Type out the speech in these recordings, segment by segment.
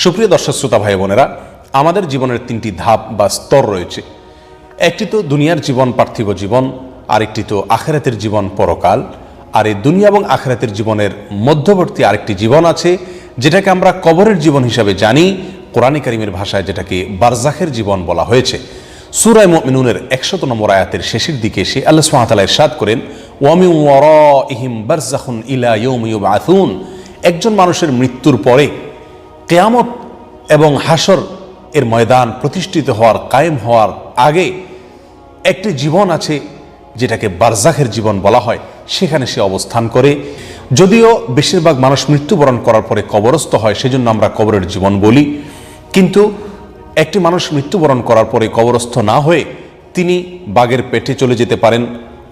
সুপ্রিয় দর্শক শ্রোতা ভাই বোনেরা, আমাদের জীবনের তিনটি ধাপ বা স্তর রয়েছে। একটি তো দুনিয়ার জীবন, পার্থিব জীবন, আরেকটি তো আখিরাতের জীবন, পরকাল। আর এই দুনিয়া এবং আখিরাতের জীবনের মধ্যবর্তী আরেকটি জীবন আছে, যেটাকে আমরা কবরের জীবন হিসাবে জানি। কোরআন কারীমের ভাষায় যেটাকে বারজাখের জীবন বলা হয়েছে। সূরা মুমিনুনের 100 নম্বর আয়াতের শেষের দিকে এসে আল্লাহ সুবহানাহু ওয়া তাআলা ইরশাদ করেন, ওয়া মিন ওয়ারাইহিম বারযাখুন ইলা ইয়াউমি ইউবআসুন। একজন মানুষের মৃত্যুর পরে কিয়ামত এবং হাসর এর ময়দান প্রতিষ্ঠিত হওয়ার, কায়েম হওয়ার আগে একটি জীবন আছে, যেটাকে বারজাখের জীবন বলা হয়। সেখানে সে অবস্থান করে। যদিও বেশিরভাগ মানুষ মৃত্যুবরণ করার পরে কবরস্থ হয়, সেজন্য আমরা কবরের জীবন বলি। কিন্তু একটি মানুষ মৃত্যুবরণ করার পরে কবরস্থ না হয়ে তিনি বাঘের পেটে চলে যেতে পারেন,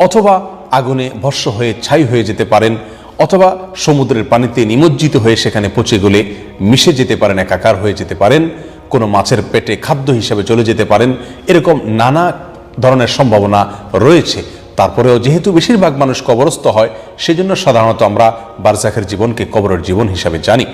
অথবা আগুনে ভস্ম হয়ে ছাই হয়ে যেতে পারেন, অথবা সমুদ্রের পানিতে নিমজ্জিত হয়ে সেখানে পচে গলে মিশে যেতে পারেন, একাকার হয়ে যেতে পারেন, কোনো মাছের পেটে খাদ্য হিসেবে চলে যেতে পারেন। এরকম নানা ধরনের সম্ভাবনা রয়েছে। তারপরেও যেহেতু বেশিরভাগ মানুষ কবরস্থ হয়, সেজন্য সাধারণত আমরা বারজাখের জীবনকে কবরের জীবন হিসাবে জানি।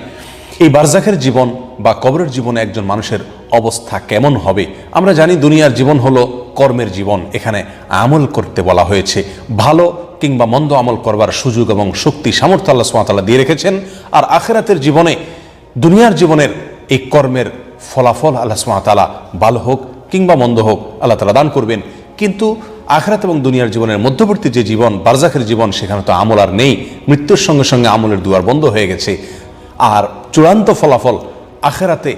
এই বারজাখের জীবন বা কবরের জীবনে একজন মানুষের অবস্থা কেমন হবে? আমরা জানি দুনিয়ার জীবন হলো কর্মের জীবন। এখানে আমল করতে বলা হয়েছে। ভালো কিংবা মন্দ আমল করবার সুযোগ এবং শক্তি, সামর্থ্য আল্লাহ সুবহানাহু ওয়া তাআলা দিয়ে রেখেছেন। আর আখিরাতের জীবনে, দুনিয়ার জীবনের এই কর্মের ফলাফল আল্লাহ সুবহানাহু ওয়া তাআলা ভালো হোক কিংবা মন্দ হোক আল্লাহ তাআলা দান করবেন। কিন্তু আখিরাত এবং দুনিয়ার জীবনের মধ্যবর্তী যে জীবন, বারজাখের জীবন, সেখানে তো আমল আর নেই। মৃত্যুর সঙ্গে সঙ্গে আমলের দুয়ার বন্ধ হয়ে গেছে। আর চূড়ান্ত ফলাফল আখিরাতে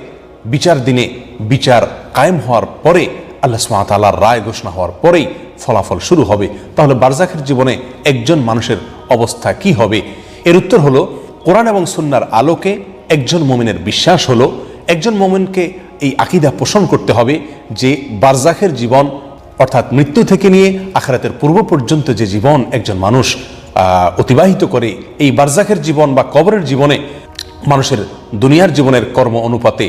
বিচার দিনে, বিচার কায়েম হওয়ার পরে, আল্লাহ সুবহানাহু ওয়া তাআলার রায় ঘোষণা হওয়ার পরেই ফলাফল শুরু হবে। তাহলে বারজাখের জীবনে একজন মানুষের অবস্থা কি হবে? এর উত্তর হলো, কোরআন এবং সুন্নাহর আলোকে একজন মুমিনের বিশ্বাস হলো, একজন মুমিনকে এই আকীদা পোষণ করতে হবে যে বারজাখের জীবন, অর্থাৎ মৃত্যু থেকে নিয়ে আখিরাতের পূর্ব পর্যন্ত যে জীবন একজন মানুষ অতিবাহিত করে, এই বারজাখের জীবন বা কবরের জীবনে মানুষের দুনিয়ার জীবনের কর্ম অনুপাতে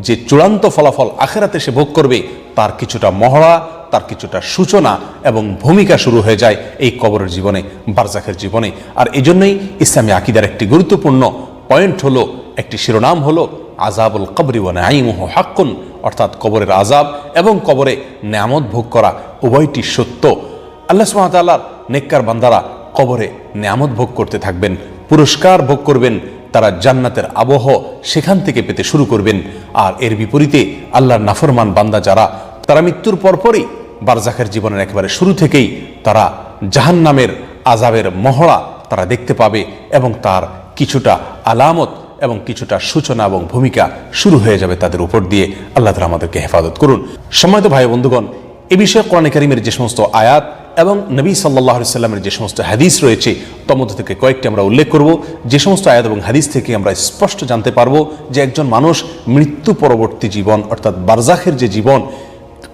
যে চূড়ান্ত ফলাফল আখিরাতে সে ভোগ করবে, তার কিছুটা মহড়া, তার কিছুটা সূচনা এবং ভূমিকা শুরু হয়ে যায় এই কবরের জীবনে, বারজাখের জীবনে। আর এই জন্যই ইসলামী আকীদার একটি গুরুত্বপূর্ণ পয়েন্ট হলো, একটি শিরোনাম হলো আযাবুল কবরি ওয়া নাঈমুহু হাক্কুন, অর্থাৎ কবরের আযাব এবং কবরে নেয়ামত ভোগ করা উভয়টি সত্য। আল্লাহ সুবহানাহু ওয়া তাআলার নেককার বান্দারা কবরে নেয়ামত ভোগ করতে থাকবেন, পুরস্কার ভোগ করবেন, তারা জান্নাতের আবহ সেখান থেকে পেতে শুরু করবেন। আর এর বিপরীতে আল্লাহর নাফরমান বান্দা যারা, তারা মৃত্যুর পরপরই বারজাখের জীবনের একেবারে শুরু থেকেই তারা জাহান্নামের আযাবের মহড়া তারা দেখতে পাবে এবং তার কিছুটা আলামত এবং কিছুটা সূচনা এবং ভূমিকা শুরু হয়ে যাবে তাদের উপর দিয়ে। আল্লাহ তাআলা আমাদেরকে হেফাজত করুন। সম্মানিত ভাই বন্ধুগণ, এ বিষয়ে কোরআন কারীমের যে সমস্ত আয়াত এবং নবী সাল্লাল্লাহু আলাইহি সাল্লামের যে সমস্ত হাদিস রয়েছে, তার মধ্যে থেকে কয়েকটি আমরা উল্লেখ করব। যে সমস্ত আয়াত এবং হাদিস থেকে আমরা স্পষ্ট জানতে পারবো যে একজন মানুষ মৃত্যু পরবর্তী জীবন, অর্থাৎ বারজাখের যে জীবন,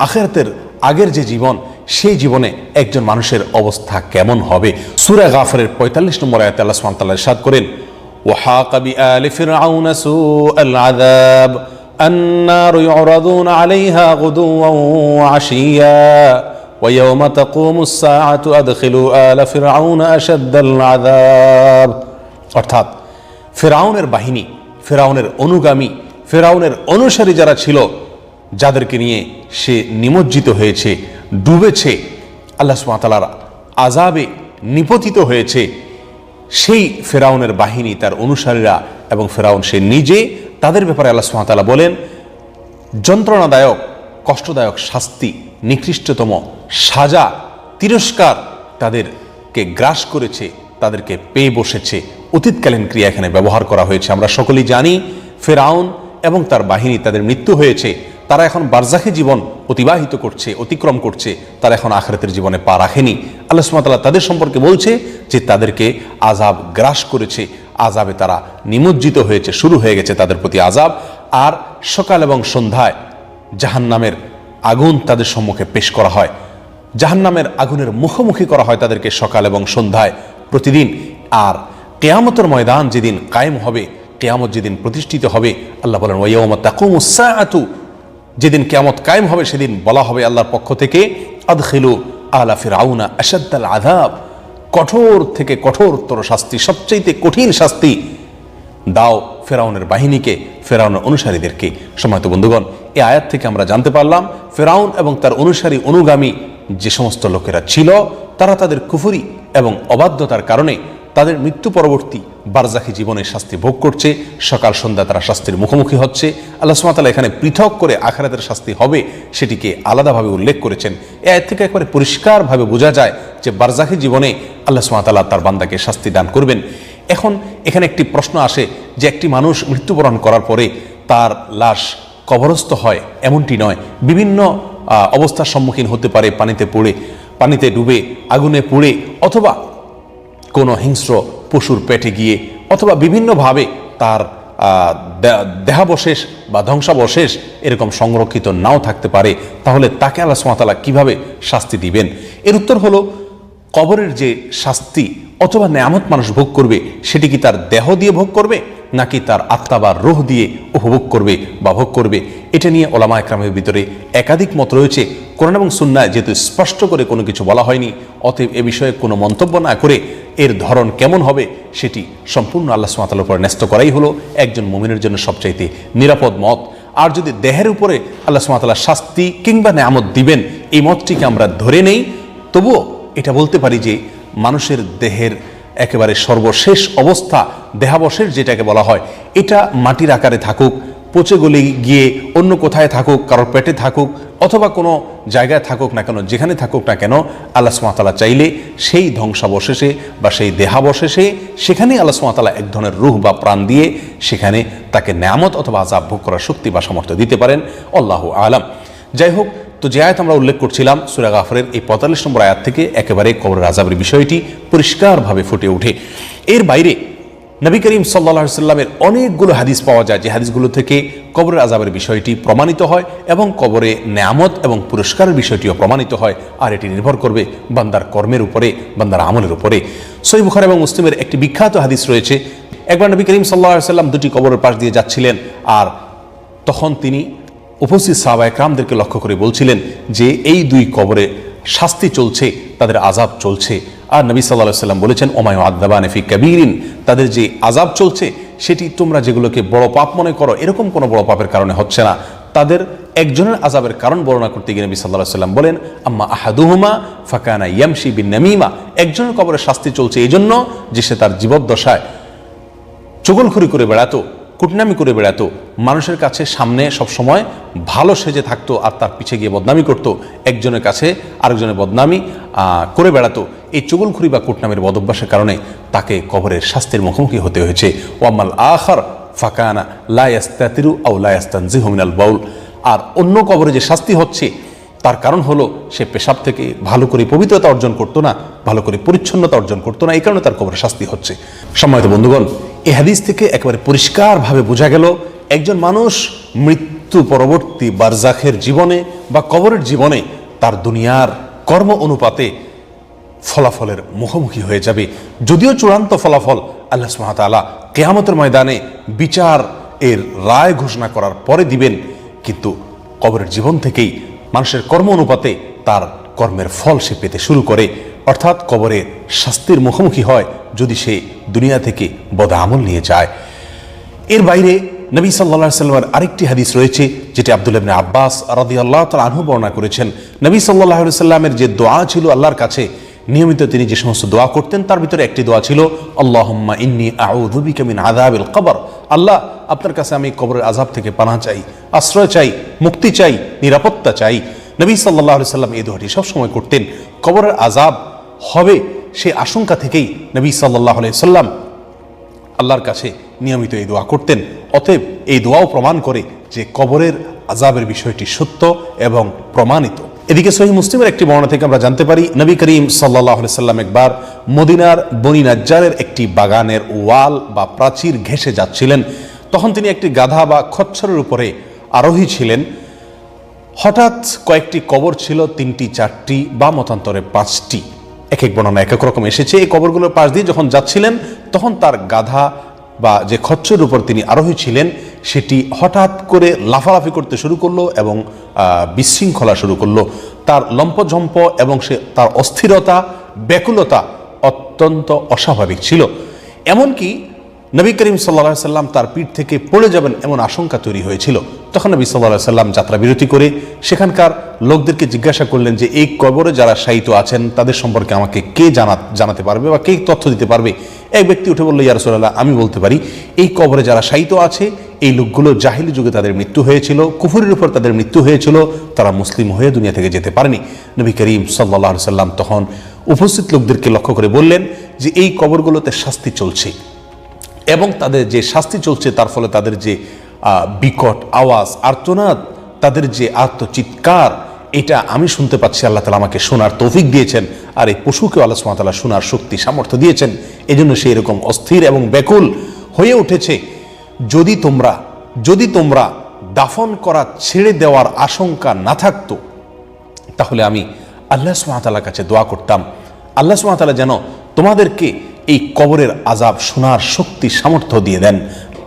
আখিরাতের আগের যে জীবন, সেই জীবনে একজন মানুষের অবস্থা কেমন হবে। সূরা গাফিরের 45 নম্বর আয়াতে আল্লাহ সুবহানাহু ওয়া তাআলা ইরশাদ করেন, وحاق بآل فرعون سوء العذاب النار يعرضون عليها غدوا وعشيا ويوم تقوم الساعة أدخلوا آل فرعون أشد العذاب। অর্থাৎ ফেরাউনের বাহিনী, ফেরাউনের অনুগামী, ফেরাউনের অনুসারী যারা ছিল, যাদেরকে নিয়ে সে নিমজ্জিত হয়েছে, ডুবেছে, আল্লাহ সুবহানাহু ওয়া তাআলার আযাবে নিপতিত হয়েছে, সেই ফেরাউনের বাহিনী, তার অনুসারীরা এবং ফেরাউন সে নিজে, তাদের ব্যাপারে আল্লাহ সুবহানাহু ওয়া তাআলা বলেন, যন্ত্রণাদায়ক, কষ্টদায়ক শাস্তি, নিকৃষ্টতম সাজা, তিরস্কার তাদেরকে গ্রাস করেছে, তাদেরকে পেয়ে বসেছে। অতীতকালীন ক্রিয়া এখানে ব্যবহার করা হয়েছে। আমরা সকলেই জানি ফেরাউন এবং তার বাহিনী, তাদের মৃত্যু হয়েছে, তারা এখন বারজাখে জীবন অতিবাহিত করছে, অতিক্রম করছে, তারা এখন আখিরাতের জীবনে পা রাখেনি। আল্লাহ সুবহানাহু ওয়া তাআলা তাদের সম্পর্কে বলছে যে তাদেরকে আযাব গ্রাস করেছে, আযাবে তারা নিমজ্জিত হয়েছে, শুরু হয়ে গেছে তাদের প্রতি আযাব। আর সকাল এবং সন্ধ্যায় জাহান্নামের আগুন তাদের সম্মুখে পেশ করা হয়, জাহান্নামের আগুনের মুখোমুখি করা হয় তাদেরকে সকাল এবং সন্ধ্যায় প্রতিদিন। আর কিয়ামতের ময়দান যেদিন কায়েম হবে, কিয়ামত যেদিন প্রতিষ্ঠিত হবে, আল্লাহ বলেন ওয়া ইয়াউমা তাকুমুস সাআতু, যেদিন কিয়ামত কায়েম হবে সেদিন বলা হবে আল্লাহর পক্ষ থেকে, আদখিলু আলা ফিরআউনা আশাদ্দাল আযাব, কঠোর থেকে কঠোরতর শাস্তি, সবচেয়ে কঠিন শাস্তি দাও ফেরাউনের বাহিনীকে, ফেরাউনের অনুসারীদেরকে। সম্মানিত বন্ধুগণ, এই আয়াত থেকে আমরা জানতে পারলাম ফেরাউন এবং তার অনুসারী অনুগামী যে সমস্ত লোকেরা ছিল, তারা তাদের কুফরি এবং অবাধ্যতার কারণে তাদের মৃত্যু পরবর্তী বারজাখী জীবনে শাস্তি ভোগ করছে। সকাল সন্ধ্যা তারা শাস্তির মুখোমুখি হচ্ছে। আল্লাহ সুবহানাহু ওয়া তাআলা এখানে পৃথক করে আখিরাতের শাস্তি হবে সেটিকে আলাদাভাবে উল্লেখ করেছেন। এই আয়াত থেকে একবারে পরিষ্কারভাবে বোঝা যায় যে বারজাখী জীবনে আল্লাহ সুবহানাহু ওয়া তাআলা তার বান্দাকে শাস্তি দান করবেন। এখন এখানে একটি প্রশ্ন আসে যে একটি মানুষ মৃত্যুবরণ করার পরে তার লাশ কবরস্থ হয় এমনটি নয়, বিভিন্ন অবস্থার সম্মুখীন হতে পারে, পানিতে ডুবে, আগুনে পুড়ে, অথবা কোনো হিংস্র পশুর পেটে গিয়ে, অথবা বিভিন্নভাবে তার দেহাবশেষ বা ধ্বংসাবশেষ এরকম সংরক্ষিত নাও থাকতে পারে। তাহলে তাকে আল্লাহ সুবহানাহু ওয়া তাআলা কিভাবে শাস্তি দিবেন? এর উত্তর হলো, কবরের যে শাস্তি অথবা নেয়ামত মানুষ ভোগ করবে সেটি কি তার দেহ দিয়ে ভোগ করবে, নাকি তার আত্মা বা রূহ দিয়ে উপভোগ করবে বা ভোগ করবে? এটা নিয়ে ওলামা একরামের ভিতরে একাধিক মত রয়েছে। কোরআন এবং সুন্নাহ যেহেতু স্পষ্ট করে কোনো কিছু বলা হয়নি, অতএব এ বিষয়ে কোনো মন্তব্য না করে এর ধরন কেমন হবে সেটি সম্পূর্ণ আল্লাহ সুবহানাহু ওয়া তাআলার উপর ন্যস্ত করাই হলো একজন মুমিনের জন্য সবচাইতে নিরাপদ মত। আর যদি দেহের উপরে আল্লাহ সুবহানাহু ওয়া তাআলা শাস্তি কিংবা নেয়ামত দিবেন এই মতটিকে আমরা ধরে নেই, তবুও এটা বলতে পারি যে মানুষের দেহের একেবারে সর্বশেষ অবস্থা, দেহাবশেষ যেটাকে বলা হয়, এটা মাটির আকারে থাকুক, পচে গলে গিয়ে অন্য কোথায় থাকুক, কারোর পেটে থাকুক, অথবা কোনো জায়গায় থাকুক না কেন, যেখানে থাকুক না কেন, আল্লাহ সুবহানাহু ওয়া তাআলা চাইলে সেই ধ্বংসাবশেষে বা সেই দেহাবশেষে সেখানেই আল্লাহ সুবহানাহু ওয়া তাআলা এক ধরনের রূহ বা প্রাণ দিয়ে সেখানে তাকে নেয়ামত অথবা আযাব ভোগ করার শক্তি বা সামর্থ্য দিতে পারেন। আল্লাহু আলাম। যাই হোক, তো যে আয়াত আমরা উল্লেখ করছিলাম সূরা গাফিরের এই 45 নম্বর আয়াত থেকে একেবারে কবরের আযাবের বিষয়টি পরিষ্কারভাবে ফুটে ওঠে। এর বাইরে নবী করিম সাল্লাল্লাহু আলাইহি ওয়াসাল্লামের অনেকগুলো হাদিস পাওয়া যায়, যে হাদিসগুলো থেকে কবরের আযাবের বিষয়টি প্রমাণিত হয় এবং কবরে নেয়ামত এবং পুরস্কারের বিষয়টিও প্রমাণিত হয়। আর এটি নির্ভর করবে বান্দার কর্মের উপরে, বান্দার আমলের উপরে। সহিহ বুখারী এবং মুসলিমের একটি বিখ্যাত হাদিস রয়েছে। একবার নবী করিম সাল্লাল্লাহু আলাইহি ওয়াসাল্লাম দুটি কবরের পাশ দিয়ে যাচ্ছিলেন, আর তখন তিনি উপস্থিত সাহাবায়ে কেরামদেরকে লক্ষ্য করে বলছিলেন যে এই দুই কবরে শাস্তি চলছে, তাদের আযাব চলছে। আর নবী সাল্লাল্লাহু আলাইহি ওয়াসাল্লাম বলেছেন, ওমা ইউআযাবানি ফি কাবীরিন, তাদের যে আযাব চলছে সেটি তোমরা যেগুলোকে বড় পাপ মনে করো এরকম কোনো বড় পাপের কারণে হচ্ছে না। তাদের একজনের আযাবের কারণ বর্ণনা করতে গিয়ে নবী সাল্লাল্লাহু আলাইহি ওয়াসাল্লাম বলেন, আম্মা আহাদুহুমা ফাকানা ইয়ামশি বিন-নামীমা, একজনের কবরে শাস্তি চলছে এই জন্য যে সে তার জীবদ্দশায় চগলখড়ি করে বেড়াতো, কুটনামি করে বেড়াতো, মানুষের কাছে সামনে সবসময় ভালো সেজে থাকতো আর তার পিছে গিয়ে বদনামি করতো, একজনের কাছে আরেকজনের বদনামি করে বেড়াতো। এই চগলখড়ি বা কুটনামির বদভ্যাসের কারণে তাকে কবরের শাস্তির মুখোমুখি হতে হয়েছে। ওয়াম্মাল আখার ফাকানা লা ইয়াস্তাতিরু আও লা ইয়াস্তানজিহু মিনাল বাউল, আর অন্য কবরে যে শাস্তি হচ্ছে তার কারণ হলো সে পেশাব থেকে ভালো করে পবিত্রতা অর্জন করতো না, ভালো করে পরিচ্ছন্নতা অর্জন করতো না, এই কারণে তার কবরে শাস্তি হচ্ছে। সম্মানিত বন্ধুগণ, এই হাদিস থেকে একেবারে পরিষ্কারভাবে বোঝা গেল একজন মানুষ মৃত্যু পরবর্তী বারজাখের জীবনে বা কবরের জীবনে তার দুনিয়ার কর্ম অনুপাতে ফলাফলের মুখোমুখি হয়ে যাবে। যদিও চূড়ান্ত ফলাফল আল্লাহ সুবহানাহু ওয়া তাআলা কিয়ামতের ময়দানে বিচার এর রায় ঘোষণা করার পরে দিবেন, কিন্তু কবরের জীবন থেকেই মানুষের কর্ম অনুপাতে তার কর্মের ফল সে পেতে শুরু করে, অর্থাৎ কবরে শাস্তির মুখোমুখি হয় যদি সে দুনিয়া থেকে বদআমল নিয়ে যায়। এর বাইরে নবী সাল্লাল্লাহু আলাইহি ওয়াসাল্লামের আরেকটি হাদিস রয়েছে যেটি আব্দুল্লাহ ইবনে আব্বাস রাদিয়াল্লাহু তাআলা আনহু বর্ণনা করেছেন। নবী সাল্লাল্লাহু আলাইহি ওয়াসাল্লামের যে দোয়া ছিল আল্লাহর কাছে নিয়মিত তিনি যে সমস্ত দোয়া করতেন তার ভিতরে একটি দোয়া ছিল, আল্লাহুম্মা ইন্নী আউযু বিকা মিন আযাবিল কবর, আল্লাহ আপনার কাছে আমি কবরের আযাব থেকে পানাহ চাই, আশ্রয় চাই, মুক্তি চাই, নিরাপত্তা চাই। নবী সাল্লাল্লাহু আলাইহি ওয়াসাল্লাম এই দোয়াটি সবসময় করতেন। কবরের আযাব হবে সেই আশঙ্কা থেকেই নবী সাল্লাল্লাহু আলাইহি ওয়াসাল্লাম আল্লাহর কাছে নিয়মিত এই দোয়া করতেন। অতএব এই দোয়াও প্রমাণ করে যে কবরের আযাবের বিষয়টি সত্য এবং প্রমাণিত। এদিকে সহিহ মুসলিমের একটি বর্ণনা থেকে আমরা জানতে পারি নবী করিম সাল্লাল্লাহু আলাইহি ওয়াসাল্লাম একবার মদিনার বনি নাজ্জারের একটি বাগানের ওয়াল বা প্রাচীর ঘেঁষে যাচ্ছিলেন। তখন তিনি একটি গাধা বা খচ্চরের উপরে আরোহী ছিলেন। হঠাৎ কয়েকটি কবর ছিল, 3টি 4টি বা মতান্তরে 5টি, এক এক বর্ণনা এক এক রকম এসেছে। এই কবরগুলোর পাশ দিয়ে যখন যাচ্ছিলেন তখন তার গাধা বা যে খচ্চরের উপর তিনি আরোহী ছিলেন সেটি হঠাৎ করে লাফালাফি করতে শুরু করলো এবং বিশৃঙ্খলা শুরু করলো। তার লম্পঝম্প এবং তার অস্থিরতা, ব্যাকুলতা অত্যন্ত অস্বাভাবিক ছিল। এমনকি নবী করিম সাল্লাল্লাহু আলাইহি সাল্লাম তার পিঠ থেকে পড়ে যাবেন এমন আশঙ্কা তৈরি হয়েছিল। তখন নবী সাল্লাল্লাহু আলাইহি সাল্লাম যাত্রা বিরতি করে সেখানকার লোকদেরকে জিজ্ঞাসা করলেন যে এই কবরে যারা শায়িত আছেন তাদের সম্পর্কে আমাকে কে জানাতে পারবে বা কে তথ্য দিতে পারবে। এক ব্যক্তি উঠে বলল, ইয়া রাসূলুল্লাহ, আমি বলতে পারি। এই কবরে যারা শায়িত আছে এই লোকগুলো জাহিলি যুগে তাদের মৃত্যু হয়েছিল, কুফরের উপর তাদের মৃত্যু হয়েছিল, তারা মুসলিম হয়ে দুনিয়া থেকে যেতে পারেনি। নবী করিম সাল্লাল্লাহু আলাইহি সাল্লাম তখন উপস্থিত লোকদেরকে লক্ষ্য করে বললেন যে এই কবরগুলোতে শাস্তি চলছে এবং তাদের যে শাস্তি চলছে তার ফলে তাদের যে বিকট আওয়াজ, আর্তনাদ, তাদের যে আর্তচিৎকার, এটা আমি শুনতে পাচ্ছি। আল্লাহ তাআলা আমাকে শোনার তৌফিক দিয়েছেন, আর এই পশুকেও আল্লাহ সুবহানাহু ওয়া তাআলা শোনার শক্তি সামর্থ্য দিয়েছেন। এজন্য সে এরকম অস্থির এবং ব্যাকুল হয়ে উঠেছে। যদি তোমরা দাফন করা ছেড়ে দেওয়ার আশঙ্কা না থাকতো তাহলে আমি আল্লাহ সুবহানাহু ওয়া তাআলার কাছে দোয়া করতাম, আল্লাহ সুবহানাহু ওয়া তাআলা যেন তোমাদেরকে এই কবরের আযাব শোনার শক্তি সামর্থ্য দিয়ে দেন।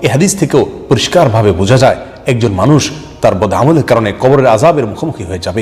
এই হাদিস থেকেও পরিষ্কারভাবে বোঝা যায় একজন মানুষ তার বদআমলের কারণে কবরের আযাবের মুখোমুখি হয়ে যাবে।